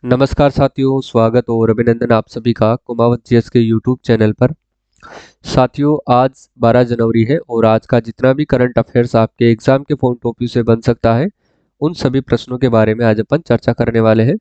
नमस्कार साथियों, स्वागत और अभिनंदन आप सभी का कुमावत जीएस के यूट्यूब चैनल पर। साथियों, आज 12 जनवरी है और आज का जितना भी करंट अफेयर्स आपके एग्जाम के पॉइंट ऑफ व्यू से बन सकता है, उन सभी प्रश्नों के बारे में आज अपन चर्चा करने वाले हैं।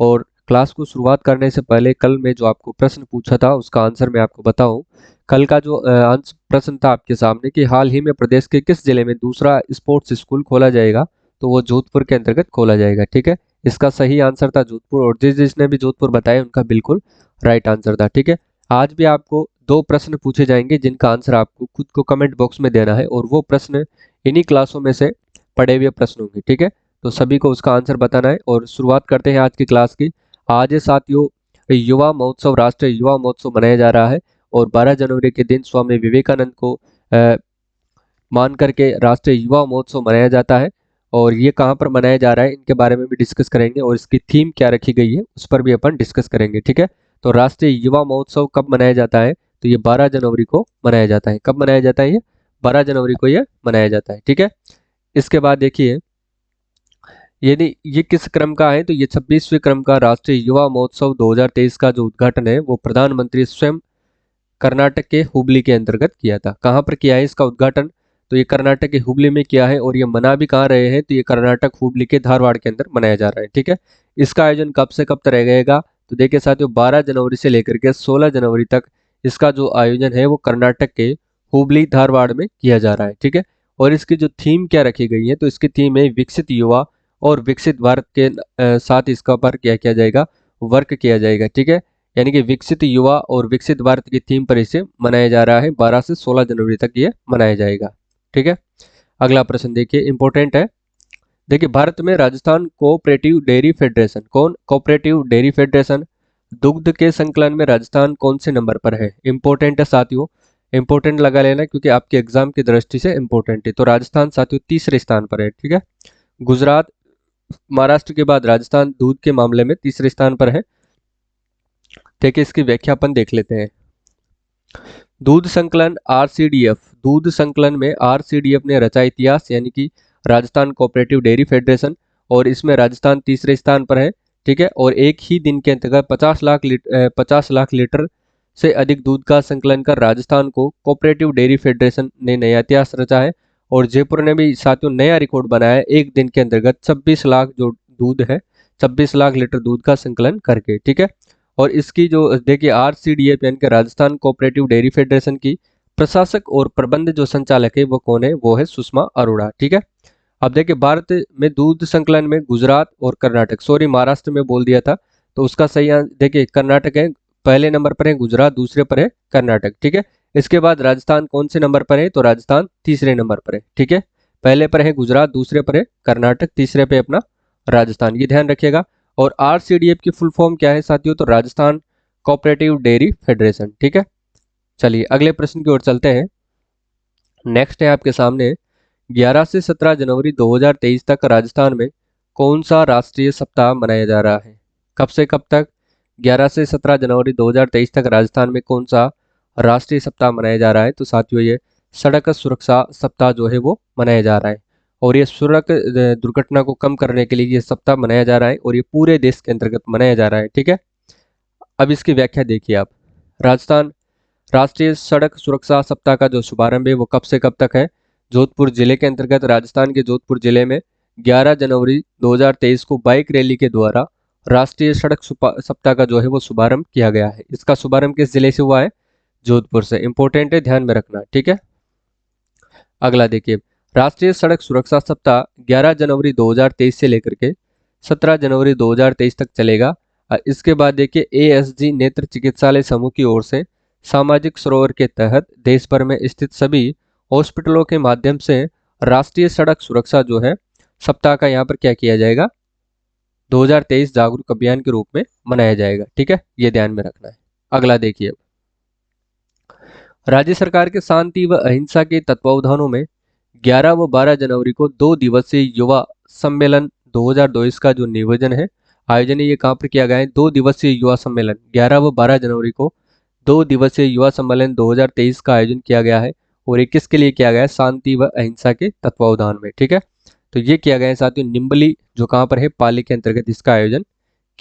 और क्लास को शुरुआत करने से पहले कल मैं जो आपको प्रश्न पूछा था उसका आंसर मैं आपको बताऊं। कल का जो आंसर प्रश्न था आपके सामने कि हाल ही में प्रदेश के किस जिले में दूसरा स्पोर्ट्स स्कूल खोला जाएगा, तो वो जोधपुर के अंतर्गत खोला जाएगा। ठीक है, इसका सही आंसर था जोधपुर, और जिसने भी जोधपुर बताया उनका बिल्कुल राइट आंसर था। ठीक है, आज भी आपको दो प्रश्न पूछे जाएंगे जिनका आंसर आपको खुद को कमेंट बॉक्स में देना है, और वो प्रश्न इन्हीं क्लासों में से पढ़े हुए प्रश्न होंगे। ठीक है, तो सभी को उसका आंसर बताना है। और शुरुआत करते हैं आज की क्लास की। आज साथियों युवा महोत्सव, राष्ट्रीय युवा महोत्सव मनाया जा रहा है, और 12 जनवरी के दिन स्वामी विवेकानंद को मान करके राष्ट्रीय युवा महोत्सव मनाया जाता है। और ये कहाँ पर मनाया जा रहा है इनके बारे में भी डिस्कस करेंगे, और इसकी थीम क्या रखी गई है उस पर भी अपन डिस्कस करेंगे। ठीक है, तो राष्ट्रीय युवा महोत्सव कब मनाया जाता है, तो ये 12 जनवरी को मनाया जाता है। कब मनाया जाता है? ये 12 जनवरी को ये मनाया जाता है। ठीक है, इसके बाद देखिए, यदि ये किस क्रम का है, तो ये 26वें क्रम का राष्ट्रीय युवा महोत्सव 2023 का जो उद्घाटन है वो प्रधानमंत्री स्वयं कर्नाटक के हुबली के अंतर्गत किया था। कहाँ पर किया है इसका उद्घाटन? तो ये कर्नाटक के हुबली में किया है, और ये मना भी कहाँ रहे हैं, तो ये कर्नाटक हुबली के धारवाड़ के अंदर मनाया जा रहा है। ठीक है, इसका आयोजन कब से कब तक रहेगा, तो देखिए साथियों 12 जनवरी से लेकर के 16 जनवरी तक इसका जो आयोजन है वो कर्नाटक के हुबली धारवाड़ में किया जा रहा है। ठीक है, और इसकी जो थीम क्या रखी गई है, तो इसकी थीम है विकसित युवा और विकसित भारत के साथ इसका पर क्या किया जाएगा, वर्क किया जाएगा। ठीक है, यानी कि विकसित युवा और विकसित भारत की थीम पर इसे मनाया जा रहा है। 12 से 16 जनवरी तक ये मनाया जाएगा। ठीक है, अगला प्रश्न देखिए, इंपॉर्टेंट है। देखिए, भारत में राजस्थान कोऑपरेटिव डेयरी फेडरेशन, कौन कोऑपरेटिव डेयरी फेडरेशन, दुग्ध के संकलन में राजस्थान कौन से नंबर पर है? इंपॉर्टेंट है साथियों, इंपॉर्टेंट लगा लेना क्योंकि आपके एग्जाम की दृष्टि से इंपॉर्टेंट है। तो राजस्थान साथियों तीसरे स्थान पर है। ठीक है, गुजरात महाराष्ट्र के बाद राजस्थान दूध के मामले में तीसरे स्थान पर है। देखिए, इसकी व्याख्या अपन देख लेते हैं। दूध संकलन आरसीडीएफ, दूध संकलन में आरसीडीएफ ने रचा इतिहास, यानी कि राजस्थान कोऑपरेटिव डेयरी फेडरेशन, और इसमें राजस्थान तीसरे स्थान पर है। ठीक है, और एक ही दिन के अंतर्गत 50 लाख लीटर से अधिक दूध का संकलन कर राजस्थान को कोऑपरेटिव डेयरी फेडरेशन ने नया इतिहास रचा है। और जयपुर ने भी साथियों नया रिकॉर्ड बनाया है, एक दिन के अंतर्गत 26 लाख जो दूध है, 26 लाख लीटर दूध का संकलन करके। ठीक है, और इसकी जो देखिए आरसीडीएफ यानी कि राजस्थान कोऑपरेटिव डेयरी फेडरेशन की प्रशासक और प्रबंध जो संचालक है वो कौन है? वो है सुषमा अरोड़ा। ठीक है, अब देखिए भारत में दूध संकलन में गुजरात और कर्नाटक, सॉरी महाराष्ट्र में बोल दिया था, तो उसका सही देखिए कर्नाटक है, पहले नंबर पर है गुजरात, दूसरे पर है कर्नाटक। ठीक है, इसके बाद राजस्थान कौन से नंबर पर है? तो राजस्थान तीसरे नंबर पर है। ठीक है, पहले पर है गुजरात, दूसरे पर है कर्नाटक, तीसरे पे अपना राजस्थान, ये ध्यान रखिएगा। और आरसीडीएफ की फुल फॉर्म क्या है साथियों? तो राजस्थान कोऑपरेटिव डेयरी फेडरेशन। ठीक है, चलिए अगले प्रश्न की ओर चलते हैं। नेक्स्ट है आपके सामने, 11 से 17 जनवरी 2023 तक राजस्थान में कौन सा राष्ट्रीय सप्ताह मनाया जा रहा है? कब से कब तक? 11 से 17 जनवरी 2023 तक राजस्थान में कौन सा राष्ट्रीय सप्ताह मनाया जा रहा है? तो साथियों ये सड़क सुरक्षा सप्ताह जो है वो मनाया जा रहा है, और ये सड़क दुर्घटना को कम करने के लिए ये सप्ताह मनाया जा रहा है, और ये पूरे देश के अंतर्गत मनाया जा रहा है। ठीक है, अब इसकी व्याख्या देखिए आप। राजस्थान राष्ट्रीय सड़क सुरक्षा सप्ताह का जो शुभारंभ है वो कब से कब तक है? जोधपुर जिले के अंतर्गत राजस्थान के जोधपुर जिले में 11 जनवरी 2023 को बाइक रैली के द्वारा राष्ट्रीय सड़क सप्ताह का जो है वो शुभारंभ किया गया है। इसका शुभारंभ किस जिले से हुआ है? जोधपुर से। इंपॉर्टेंट है, ध्यान में रखना। ठीक है, अगला देखिए, राष्ट्रीय सड़क सुरक्षा सप्ताह 11 जनवरी 2023 से लेकर के 17 जनवरी 2023 तक चलेगा। इसके बाद देखिए एएसजी नेत्र चिकित्सालय समूह की ओर से सामाजिक सरोवर के तहत देश भर में स्थित सभी हॉस्पिटलों के माध्यम से राष्ट्रीय सड़क सुरक्षा जो है सप्ताह का यहाँ पर क्या किया जाएगा? 2023 जागरूक अभियान के रूप में मनाया जाएगा। ठीक है, ये ध्यान में रखना है। अगला देखिए, राज्य सरकार के शांति व अहिंसा के तत्वावधानों में 11 व 12 जनवरी को 2 दिवसीय युवा सम्मेलन 2022 का जो नियोजन है, आयोजन है, ये कहाँ पर किया गया है? 2 दिवसीय युवा सम्मेलन 11 व 12 जनवरी को 2 दिवसीय युवा सम्मेलन 2023 का आयोजन किया गया है, और ये किसके लिए किया गया है? शांति व अहिंसा के तत्वावधान में। ठीक है, तो ये किया गया है साथियों निम्बली, जो कहाँ पर है? पाली के अंतर्गत इसका आयोजन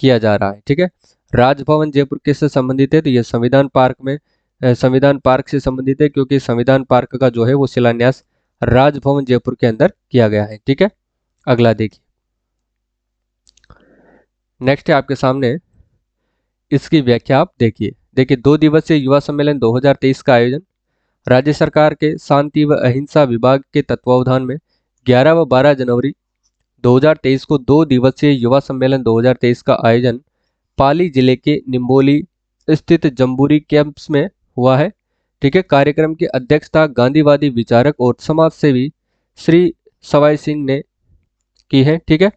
किया जा रहा है। ठीक है, राजभवन जयपुर किससे संबंधित है? तो ये संविधान पार्क से संबंधित है, क्योंकि संविधान पार्क का जो है वो शिलान्यास राजभवन जयपुर के अंदर किया गया है। ठीक है, अगला देखिए, नेक्स्ट है आपके सामने, इसकी व्याख्या आप देखिए। देखिए, 2 दिवसीय युवा सम्मेलन 2023 का आयोजन राज्य सरकार के शांति व अहिंसा विभाग के तत्वावधान में 11 व 12 जनवरी 2023 को 2 दिवसीय युवा सम्मेलन 2023 का आयोजन पाली जिले के निम्बोली स्थित जम्बूरी कैंप्स में हुआ है। ठीक है, कार्यक्रम की अध्यक्षता गांधीवादी विचारक और समाज सेवी श्री सवाई सिंह ने की है। ठीक है,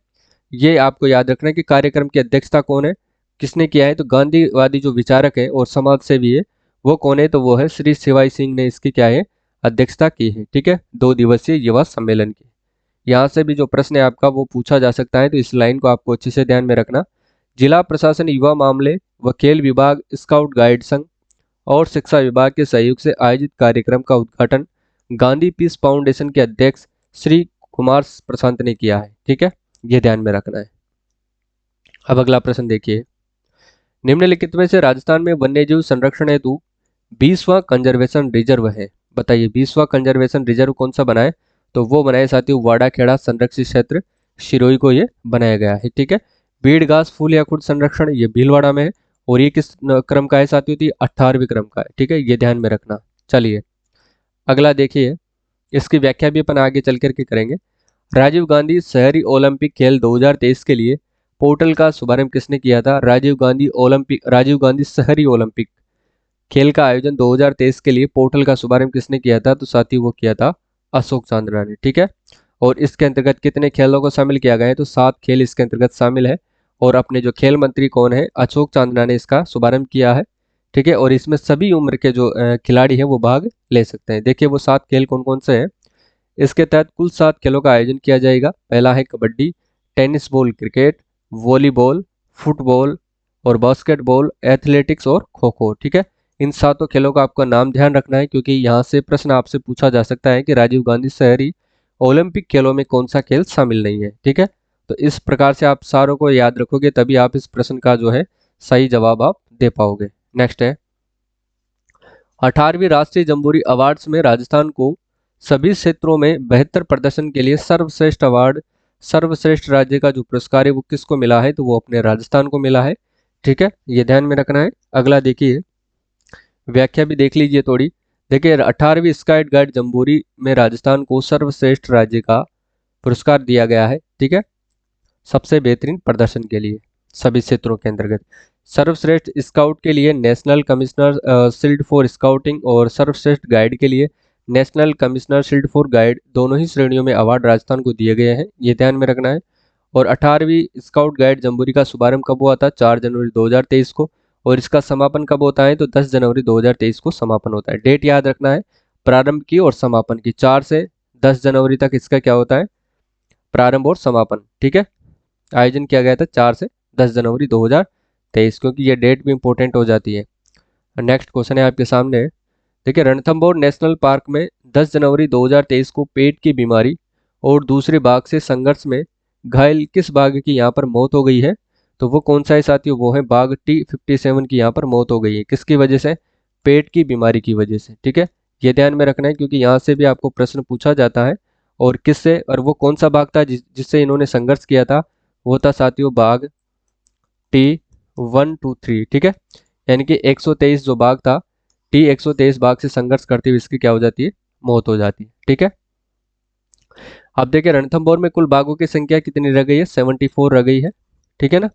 ये आपको याद रखना है कि कार्यक्रम की अध्यक्षता कौन है, किसने किया है? तो गांधीवादी जो विचारक है और समाज सेवी है वो कौन है? तो वो है श्री शिवाई सिंह ने इसकी क्या है, अध्यक्षता की है। ठीक है, 2 दिवसीय युवा सम्मेलन की। यहाँ से भी जो प्रश्न है आपका वो पूछा जा सकता है, तो इस लाइन को आपको अच्छे से ध्यान में रखना। जिला प्रशासन, युवा मामले व खेल विभाग, स्काउट गाइड संघ और शिक्षा विभाग के सहयोग से आयोजित कार्यक्रम का उद्घाटन गांधी पीस फाउंडेशन के अध्यक्ष श्री कुमार प्रशांत ने किया है। ठीक है, ये ध्यान में रखना है। अब अगला प्रश्न देखिए, निम्नलिखित में से राजस्थान में वन्यजीव संरक्षण हेतु 20वां कंजर्वेशन रिजर्व है। बताइए, 20वां कंजर्वेशन रिजर्व कौन सा बना है? तो वो बनाए साथियों वाड़ाखेड़ा संरक्षित क्षेत्र शिरोई को ये बनाया गया है। ठीक है, बीड़ घास फूल या खुद संरक्षण ये भीलवाड़ा में है, और ये किस क्रम का है साथियों? तो 18वें क्रम का है। ठीक है, ये ध्यान में रखना। चलिए अगला देखिए, इसकी व्याख्या भी अपन आगे चल करके करेंगे। राजीव गांधी शहरी ओलंपिक खेल 2023 के लिए पोर्टल का शुभारंभ किसने किया था? राजीव गांधी शहरी ओलंपिक खेल का आयोजन 2023 के लिए पोर्टल का शुभारंभ किसने किया था? तो साथी वो किया था अशोक चांदना ने। ठीक है, और इसके अंतर्गत कितने खेलों को शामिल किया गया है? तो 7 खेल इसके अंतर्गत शामिल है, और अपने जो खेल मंत्री कौन है? अशोक चांदना ने इसका शुभारंभ किया है। ठीक है, और इसमें सभी उम्र के जो खिलाड़ी हैं वो भाग ले सकते हैं। देखिए वो 7 खेल कौन कौन से हैं। इसके तहत कुल 7 खेलों का आयोजन किया जाएगा। पहला है kabaddi, tennis ball, cricket, volleyball, football और बास्केटबॉल, एथलेटिक्स और खो खो। ठीक है, इन 7 खेलों का आपका नाम ध्यान रखना है, क्योंकि यहाँ से प्रश्न आपसे पूछा जा सकता है कि राजीव गांधी शहरी ओलंपिक खेलों में कौन सा खेल शामिल नहीं है। ठीक है, तो इस प्रकार से आप सारों को याद रखोगे तभी आप इस प्रश्न का जो है सही जवाब आप दे पाओगे। नेक्स्ट है, 18वीं राष्ट्रीय जम्बूरी अवार्ड्स में राजस्थान को सभी क्षेत्रों में बेहतर प्रदर्शन के लिए सर्वश्रेष्ठ अवार्ड, सर्वश्रेष्ठ राज्य का जो पुरस्कार है वो किसको मिला है? तो वो अपने राजस्थान को मिला है। ठीक है, ये ध्यान में रखना है। अगला देखिए, व्याख्या भी देख लीजिए थोड़ी। देखिए 18वीं स्काउट गाइड जम्बूरी में राजस्थान को सर्वश्रेष्ठ राज्य का पुरस्कार दिया गया है। ठीक है, सबसे बेहतरीन प्रदर्शन के लिए सभी क्षेत्रों के अंतर्गत। सर्वश्रेष्ठ स्काउट के लिए national commissioner shield for scouting और सर्वश्रेष्ठ गाइड के लिए national commissioner shield for guide, दोनों ही श्रेणियों में अवार्ड राजस्थान को दिए गए हैं। ये ध्यान में रखना है। और 18वीं स्काउट गाइड जम्बूरी का शुभारंभ कब हुआ था? 4 जनवरी 2023 को। और इसका समापन कब होता है? तो 10 जनवरी 2023 को समापन होता है। डेट याद रखना है, प्रारंभ की और समापन की। 4 से 10 जनवरी तक इसका क्या होता है? प्रारंभ और समापन। ठीक है, आयोजन किया गया था 4 से 10 जनवरी 2023, क्योंकि ये डेट भी इंपॉर्टेंट हो जाती है। नेक्स्ट क्वेश्चन है आपके सामने। देखिए, रणथंभौर नेशनल पार्क में 10 जनवरी 2023 को पेट की बीमारी और दूसरे बाघ से संघर्ष में घायल किस बाघ की यहाँ पर मौत हो गई है? तो वो कौन सा है साथियों? वो है बाघ T57 की यहाँ पर मौत हो गई है। किसकी वजह से? पेट की बीमारी की वजह से। ठीक है, ये ध्यान में रखना है, क्योंकि यहाँ से भी आपको प्रश्न पूछा जाता है। और किससे, और वो कौन सा बाघ था जिससे इन्होंने संघर्ष किया था? वो था साथियों बाघ T123। ठीक है, यानी कि 123 जो बाघ था, T123 बाघ से संघर्ष करते हुए इसकी क्या हो जाती है? मौत हो जाती है। ठीक है, अब देखिए रणथंभौर में कुल बाघों की संख्या कितनी रह गई है? 74 रह गई है। ठीक है ना,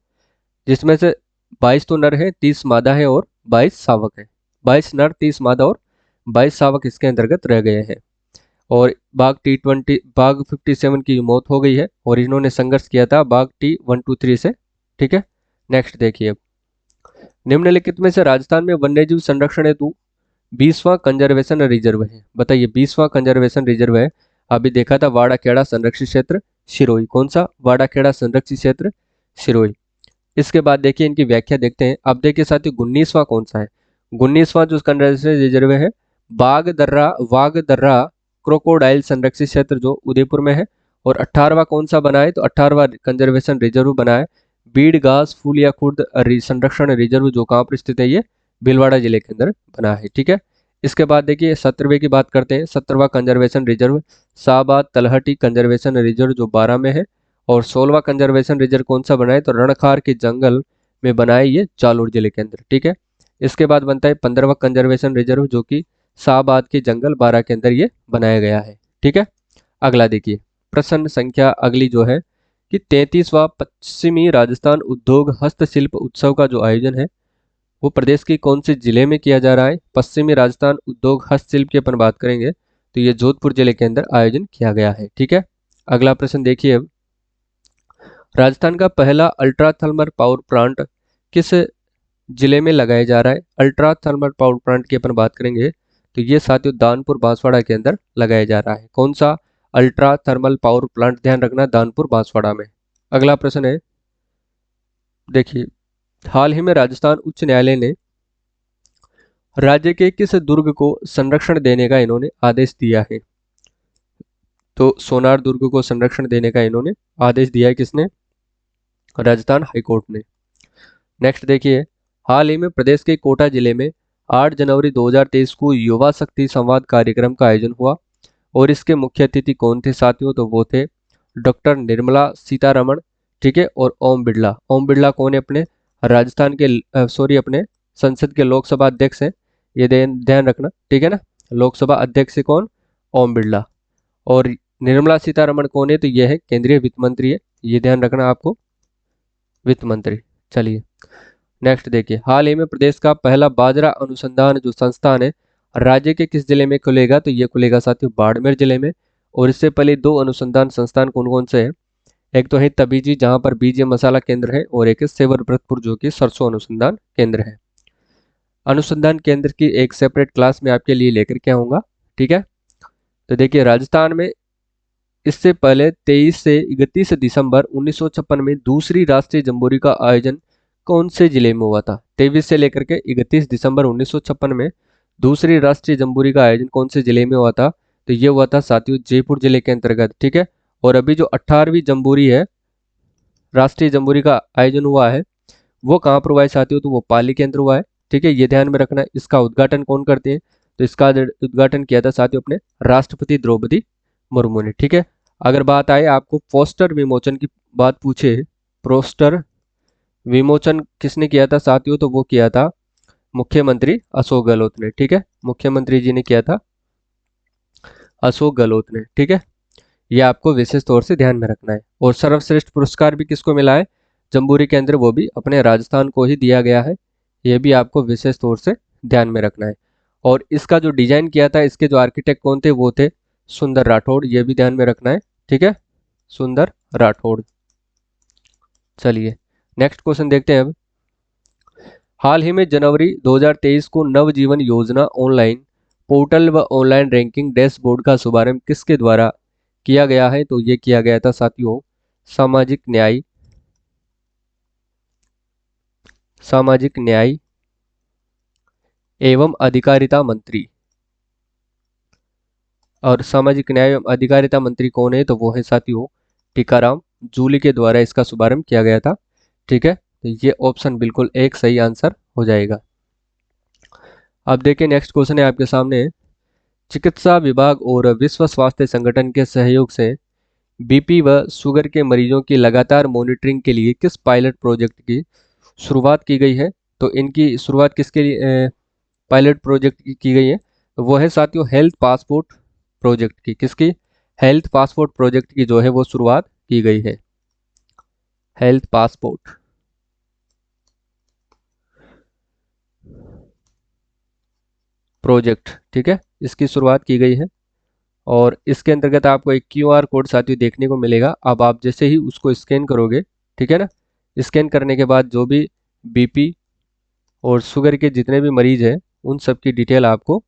जिसमें से 22 तो नर है, 30 मादा है और 22 शावक है। 22 नर, 30 मादा और 22 शावक इसके अंतर्गत रह गए हैं। और बाघ 57 की मौत हो गई है, और इन्होंने संघर्ष किया था बाघ T123 से। ठीक है, नेक्स्ट देखिए, निम्नलिखित में से राजस्थान में वन्यजीव संरक्षण हेतु 20वां कंजर्वेशन रिजर्व है। बताइए, 20वां कंजर्वेशन रिजर्व है। अभी देखा था वाड़ाखेड़ा संरक्षित क्षेत्र शिरोई। कौन सा? वाड़ाखेड़ा संरक्षित क्षेत्र शिरोई। इसके बाद देखिए इनकी व्याख्या देखते हैं। अब देखिए साथियों 19वां कौन सा है? 19वां जो कंजर्वेशन रिजर्व है वाघ दर्रा क्रोकोडाइल संरक्षित क्षेत्र जो उदयपुर में है। और 18वां कौन सा बना है? तो 18वां कंजर्वेशन रिजर्व बना है बीड़ घास फूल या खुर्द संरक्षण रिजर्व जो कहाँ पर स्थित है, ये भीलवाड़ा जिले के अंदर बना है। ठीक है, इसके बाद देखिए 17वें की बात करते हैं। 17वां कंजर्वेशन रिजर्व शाहबाद तलहटी कंजर्वेशन रिजर्व जो 12 में है। और 16वां कंजर्वेशन रिजर्व कौन सा बना है, तो रणखार के जंगल में बना है, ये जालोर जिले के अंदर। ठीक है, इसके बाद बनता है 15वां कंजर्वेशन रिजर्व जो कि शाहबाद के जंगल 12 के अंदर ये बनाया गया है। ठीक है, अगला देखिए प्रश्न संख्या अगली जो है कि 33वां पश्चिमी राजस्थान उद्योग हस्तशिल्प उत्सव का जो आयोजन है वो प्रदेश के कौन से जिले में किया जा रहा है। पश्चिमी राजस्थान उद्योग हस्तशिल्प की अपन बात करेंगे तो ये जोधपुर जिले के अंदर आयोजन किया गया है। ठीक है, अगला प्रश्न देखिए अब, राजस्थान का पहला अल्ट्रा थर्मल पावर प्लांट किस जिले में लगाया जा रहा है। अल्ट्रा थर्मल पावर प्लांट की अपन बात करेंगे तो ये साथियों दानपुर बांसवाड़ा के अंदर लगाया जा रहा है। कौन सा अल्ट्रा थर्मल पावर प्लांट, ध्यान रखना दानपुर बांसवाड़ा में। अगला प्रश्न है देखिए, हाल ही में राजस्थान उच्च न्यायालय ने राज्य के किस दुर्ग को संरक्षण देने का इन्होंने आदेश दिया है। तो सोनार दुर्ग को संरक्षण देने का इन्होंने आदेश दिया है, किसने, राजस्थान हाईकोर्ट ने। नेक्स्ट देखिए, हाल ही में प्रदेश के कोटा जिले में 8 जनवरी 2023 को युवा शक्ति संवाद कार्यक्रम का आयोजन हुआ और इसके मुख्य अतिथि कौन थे साथियों, तो वो थे डॉक्टर निर्मला सीतारमण। ठीक है, और ओम बिरला। ओम बिरला कौन है, अपने राजस्थान के अपने संसद के लोकसभा अध्यक्ष हैं, ये ध्यान रखना। ठीक है ना, लोकसभा अध्यक्ष है कौन, ओम बिरला। और निर्मला सीतारमण कौन है, तो ये है केंद्रीय वित्त मंत्री है, ये ध्यान रखना आपको, वित्त मंत्री। चलिए नेक्स्ट देखिए, हाल ही में प्रदेश का पहला बाजरा अनुसंधान जो संस्थान है राज्य के किस जिले में खुलेगा, तो ये खुलेगा साथियों बाड़मेर जिले में। और इससे पहले 2 अनुसंधान संस्थान कौन कौन से हैं, एक तो है तबीजी जहां पर बीज मसाला केंद्र है और एक है सेवरभरतपुर जो कि सरसों अनुसंधान केंद्र है। अनुसंधान केंद्र की एक सेपरेट क्लास में आपके लिए लेकर के आऊंगा। ठीक है, तो देखिए राजस्थान में इससे पहले 23 से 31 दिसंबर 1956 में दूसरी राष्ट्रीय जम्बूरी का आयोजन कौन से जिले में हुआ था। 23 से लेकर के 31 दिसंबर 1956 में दूसरी राष्ट्रीय जम्बूरी का आयोजन कौन से जिले में हुआ था, तो ये हुआ था साथियों जयपुर जिले के अंतर्गत। ठीक है, और अभी जो 18वीं जम्बूरी है, राष्ट्रीय जम्बूरी का आयोजन हुआ है, वो कहाँ पर हुआ है साथियों, तो वो पाली के अंदर हुआ है। ठीक है, ये ध्यान में रखना है। इसका उद्घाटन कौन करते हैं, तो इसका उद्घाटन किया था साथियों अपने राष्ट्रपति द्रौपदी मुर्मू ने। ठीक है, अगर बात आए आपको पोस्टर विमोचन की बात पूछे, पोस्टर विमोचन किसने किया था साथियों, तो वो किया था मुख्यमंत्री अशोक गहलोत ने। ठीक है, मुख्यमंत्री जी ने किया था अशोक गहलोत ने। ठीक है, ये आपको विशेष तौर से ध्यान में रखना है। और सर्वश्रेष्ठ पुरस्कार भी किसको मिला है जम्बूरी के अंदर, वो भी अपने राजस्थान को ही दिया गया है, ये भी आपको विशेष तौर से ध्यान में रखना है। और इसका जो डिजाइन किया था, इसके जो आर्किटेक्ट कौन थे, वो थे सुंदर राठौड़, ये भी ध्यान में रखना है। ठीक है, सुंदर राठौड़। चलिए नेक्स्ट क्वेश्चन देखते हैं अब, हाल ही में जनवरी 2023 को नवजीवन योजना ऑनलाइन पोर्टल व ऑनलाइन रैंकिंग डैशबोर्ड का शुभारंभ किसके द्वारा किया गया है, तो ये किया गया था साथियों सामाजिक न्याय एवं अधिकारिता मंत्री। और सामाजिक न्याय एवं अधिकारिता मंत्री कौन है, तो वो है साथियों टीकाराम जूली के द्वारा इसका शुभारंभ किया गया था। ठीक है, तो ये ऑप्शन बिल्कुल एक सही आंसर हो जाएगा। अब देखिए नेक्स्ट क्वेश्चन है आपके सामने, चिकित्सा विभाग और विश्व स्वास्थ्य संगठन के सहयोग से बीपी व शुगर के मरीजों की लगातार मॉनिटरिंग के लिए किस पायलट प्रोजेक्ट की शुरुआत की गई है। तो इनकी शुरुआत किसके लिए पायलट प्रोजेक्ट की गई है, तो वो है साथियों हेल्थ पासपोर्ट प्रोजेक्ट की। किसकी, हेल्थ पासपोर्ट प्रोजेक्ट की जो है वो शुरुआत की गई है, हेल्थ पासपोर्ट प्रोजेक्ट। ठीक है, इसकी शुरुआत की गई है। और इसके अंतर्गत आपको एक क्यूआर कोड साथियों देखने को मिलेगा। अब आप जैसे ही उसको स्कैन करोगे, ठीक है ना, स्कैन करने के बाद जो भी बीपी और शुगर के जितने भी मरीज हैं उन सब की डिटेल आपको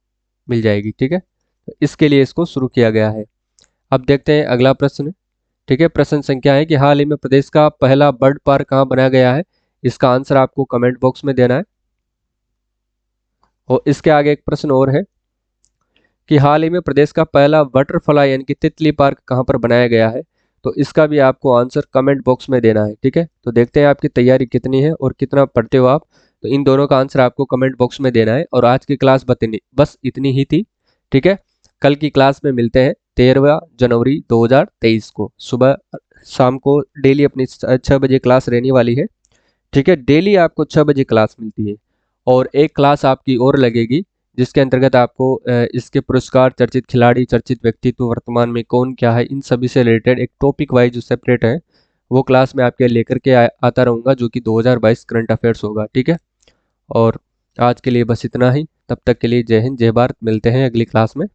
मिल जाएगी। ठीक है, तो इसके लिए इसको शुरू किया गया है। अब देखते हैं अगला प्रश्न। ठीक है, प्रश्न संख्या है कि हाल ही में प्रदेश का पहला बर्ड पार्क कहाँ बनाया गया है, इसका आंसर आपको कमेंट बॉक्स में देना है। और इसके आगे एक प्रश्न और है कि हाल ही में प्रदेश का पहला बटरफ्लाई यानी कि तितली पार्क कहाँ पर बनाया गया है, तो इसका भी आपको आंसर कमेंट बॉक्स में देना है। ठीक है, तो देखते हैं आपकी तैयारी कितनी है और कितना पढ़ते हो आप। तो इन दोनों का आंसर आपको कमेंट बॉक्स में देना है। और आज की क्लास बस इतनी ही थी। ठीक है, कल की क्लास में मिलते हैं 13 जनवरी 2023 को सुबह शाम को। डेली अपनी 6 बजे क्लास रहने वाली है। ठीक है, डेली आपको 6 बजे क्लास मिलती है। और एक क्लास आपकी और लगेगी जिसके अंतर्गत आपको इसके पुरस्कार, चर्चित खिलाड़ी, चर्चित व्यक्तित्व, वर्तमान में कौन क्या है, इन सभी से रिलेटेड एक टॉपिक वाइज जो सेपरेट है वो क्लास में आपके लेकर के आता रहूँगा, जो कि 2022 करंट अफेयर्स होगा। ठीक है, और आज के लिए बस इतना ही। तब तक के लिए जय हिंद, जय भारत। मिलते हैं अगली क्लास में।